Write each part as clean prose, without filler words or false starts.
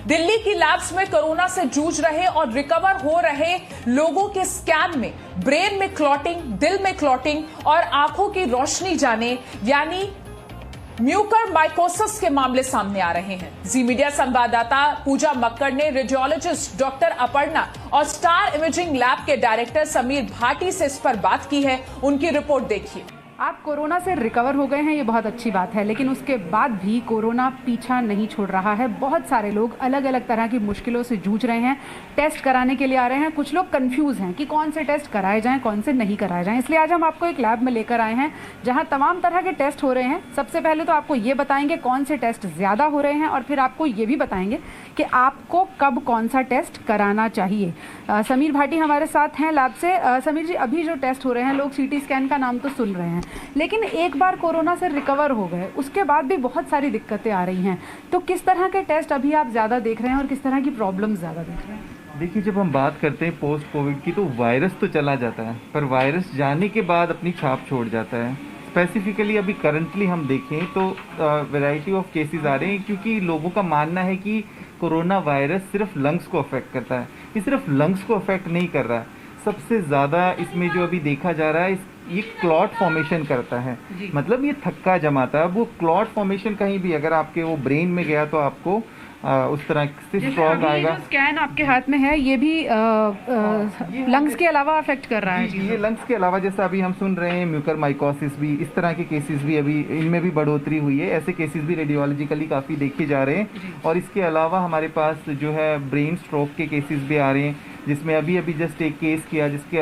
दिल्ली की लैब्स में कोरोना से जूझ रहे और रिकवर हो रहे लोगों के स्कैन में ब्रेन में क्लॉटिंग, दिल में क्लॉटिंग और आंखों की रोशनी जाने यानी म्यूकरमाइकोसिस के मामले सामने आ रहे हैं। जी मीडिया संवाददाता पूजा मक्कड़ ने रेडियोलॉजिस्ट डॉक्टर अपर्णा और स्टार इमेजिंग लैब के डायरेक्टर समीर भाटी से इस पर बात की है। उनकी रिपोर्ट देखिए। आप कोरोना से रिकवर हो गए हैं, ये बहुत अच्छी बात है, लेकिन उसके बाद भी कोरोना पीछा नहीं छोड़ रहा है। बहुत सारे लोग अलग अलग तरह की मुश्किलों से जूझ रहे हैं, टेस्ट कराने के लिए आ रहे हैं। कुछ लोग कंफ्यूज हैं कि कौन से टेस्ट कराए जाएं, कौन से नहीं कराए जाएं। इसलिए आज हम आपको एक लैब में लेकर आए हैं जहां तमाम तरह के टेस्ट हो रहे हैं। सबसे पहले तो आपको ये बताएंगे कौन से टेस्ट ज़्यादा हो रहे हैं और फिर आपको ये भी बताएंगे कि आपको कब कौन सा टेस्ट कराना चाहिए। समीर भाटी हमारे साथ हैं लैब से। समीर जी, अभी जो टेस्ट हो रहे हैं, लोग CT स्कैन का नाम तो सुन रहे हैं, लेकिन एक बार कोरोना से रिकवर हो गए उसके बाद भी बहुत सारी दिक्कतें आ रही हैं। तो किस तरह के टेस्ट अभी आप ज़्यादा देख रहे हैं और किस तरह की प्रॉब्लम ज़्यादा देख रहे हैं? देखिए, जब हम बात करते हैं पोस्ट कोविड की तो वायरस तो चला जाता है, पर वायरस जाने के बाद अपनी छाप छोड़ जाता है। स्पेसिफिकली अभी करंटली हम देखें तो वैरायटी ऑफ केसेस आ रहे हैं, क्योंकि लोगों का मानना है कि कोरोना वायरस सिर्फ लंग्स को अफेक्ट करता है। ये सिर्फ लंग्स को अफेक्ट नहीं कर रहा है, सबसे ज़्यादा इसमें जो अभी देखा जा रहा है ये क्लॉट फॉर्मेशन करता है। मतलब ये थक्का जमाता है। वो क्लॉट फॉर्मेशन कहीं भी अगर आपके वो ब्रेन में गया तो आपको उस तरह से स्ट्रॉन्ग आएगा। जो स्कैन आपके हाथ में है ये भी लंग्स के अलावा अफेक्ट कर रहा है। ये लंग्स के अलावा जैसा अभी हम सुन रहे हैं म्यूकरमाइकोसिस भी, इस तरह के केसेस भी अभी इनमें भी बढ़ोतरी हुई है। ऐसे केसेस भी रेडियोलॉजिकली काफ़ी देखे जा रहे हैं। और इसके अलावा हमारे पास जो है ब्रेन स्ट्रोक के केसेस भी आ रहे हैं, जिसमें अभी जस्ट एक केस किया जिसके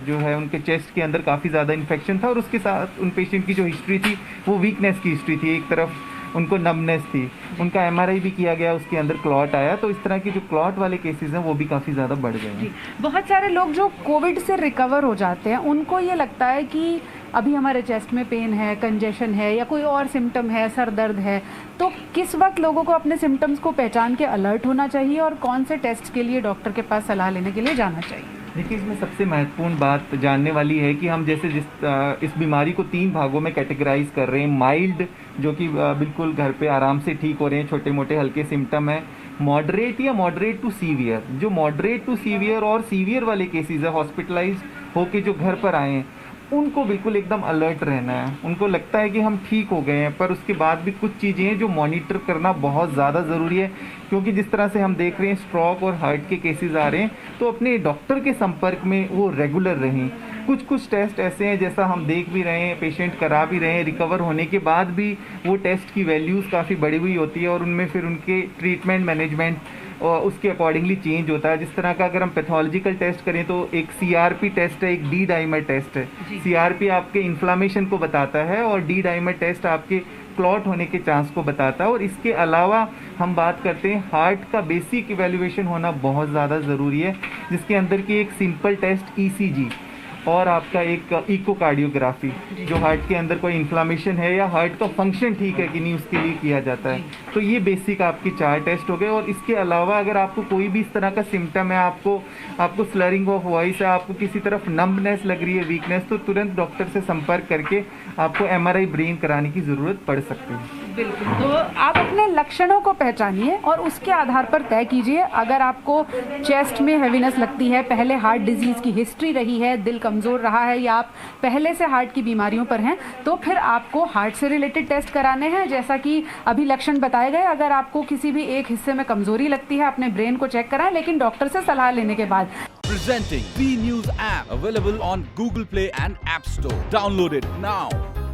जो है उनके चेस्ट के अंदर काफ़ी ज़्यादा इन्फेक्शन था और उसके साथ उन पेशेंट की जो हिस्ट्री थी वो वीकनेस की हिस्ट्री थी। एक तरफ उनको नमनेस थी, उनका MRI भी किया गया, उसके अंदर क्लॉट आया। तो इस तरह के जो क्लॉट वाले केसेस हैं वो भी काफ़ी ज़्यादा बढ़ गए हैं। बहुत सारे लोग जो कोविड से रिकवर हो जाते हैं उनको ये लगता है कि अभी हमारे चेस्ट में पेन है, कंजेशन है या कोई और सिम्टम है, सर दर्द है। तो किस वक्त लोगों को अपने सिम्टम्स को पहचान के अलर्ट होना चाहिए और कौन से टेस्ट के लिए डॉक्टर के पास सलाह लेने के लिए जाना चाहिए? देखिए, इसमें सबसे महत्वपूर्ण बात जानने वाली है कि हम जैसे इस बीमारी को 3 भागों में कैटेगराइज कर रहे हैं। माइल्ड, जो कि बिल्कुल घर पे आराम से ठीक हो रहे हैं, छोटे मोटे हल्के सिम्टम है। मॉडरेट या मॉडरेट टू सीवियर, जो मॉडरेट टू सीवियर और सीवियर वाले केसेस है, हॉस्पिटलाइज होके जो घर पर आए हैं, उनको बिल्कुल एकदम अलर्ट रहना है। उनको लगता है कि हम ठीक हो गए हैं, पर उसके बाद भी कुछ चीज़ें हैं जो मॉनिटर करना बहुत ज़्यादा ज़रूरी है। क्योंकि जिस तरह से हम देख रहे हैं स्ट्रोक और हार्ट के केसेस आ रहे हैं, तो अपने डॉक्टर के संपर्क में वो रेगुलर रहें। कुछ टेस्ट ऐसे हैं, जैसा हम देख भी रहे हैं, पेशेंट करा भी रहे हैं, रिकवर होने के बाद भी वो टेस्ट की वैल्यूज़ काफ़ी बढ़ी हुई होती है और उनमें फिर उनके ट्रीटमेंट मैनेजमेंट और उसके अकॉर्डिंगली चेंज होता है। जिस तरह का अगर हम पैथोलॉजिकल टेस्ट करें तो एक CRP टेस्ट है, एक D डाइमर टेस्ट है। CRP आपके इन्फ्लामेशन को बताता है और D डाइमर टेस्ट आपके क्लॉट होने के चांस को बताता है। और इसके अलावा हम बात करते हैं हार्ट का बेसिक इवैल्यूएशन होना बहुत ज़्यादा ज़रूरी है, जिसके अंदर की एक सिंपल टेस्ट ECG और आपका एक इकोकार्डियोग्राफी, जो हार्ट के अंदर कोई इन्फ्लामेशन है या हार्ट का फंक्शन ठीक है कि नहीं उसके लिए किया जाता है। तो ये बेसिक आपके 4 टेस्ट हो गए। और इसके अलावा अगर आपको कोई भी इस तरह का सिम्टम है, आपको स्लरिंग ऑफ वॉइस है, आपको किसी तरफ नम्बनेस लग रही है, वीकनेस, तो तुरंत डॉक्टर से संपर्क करके आपको MRI ब्रेन कराने की ज़रूरत पड़ सकती है। बिल्कुल। तो आप अपने लक्षणों को पहचानिए और उसके आधार पर तय कीजिए। अगर आपको चेस्ट में हेवीनेस लगती है, पहले हार्ट डिजीज़ की हिस्ट्री रही है, दिल कमज़ोर रहा है या आप पहले से हार्ट की बीमारियों पर हैं, तो फिर आपको हार्ट से रिलेटेड टेस्ट कराने हैं, जैसा कि अभी लक्षण बताए गए। अगर आपको किसी भी एक हिस्से में कमज़ोरी लगती है, अपने ब्रेन को चेक कराएं, लेकिन डॉक्टर से सलाह लेने के बाद। Presenting B News app available on Google Play and App Store. Download it now.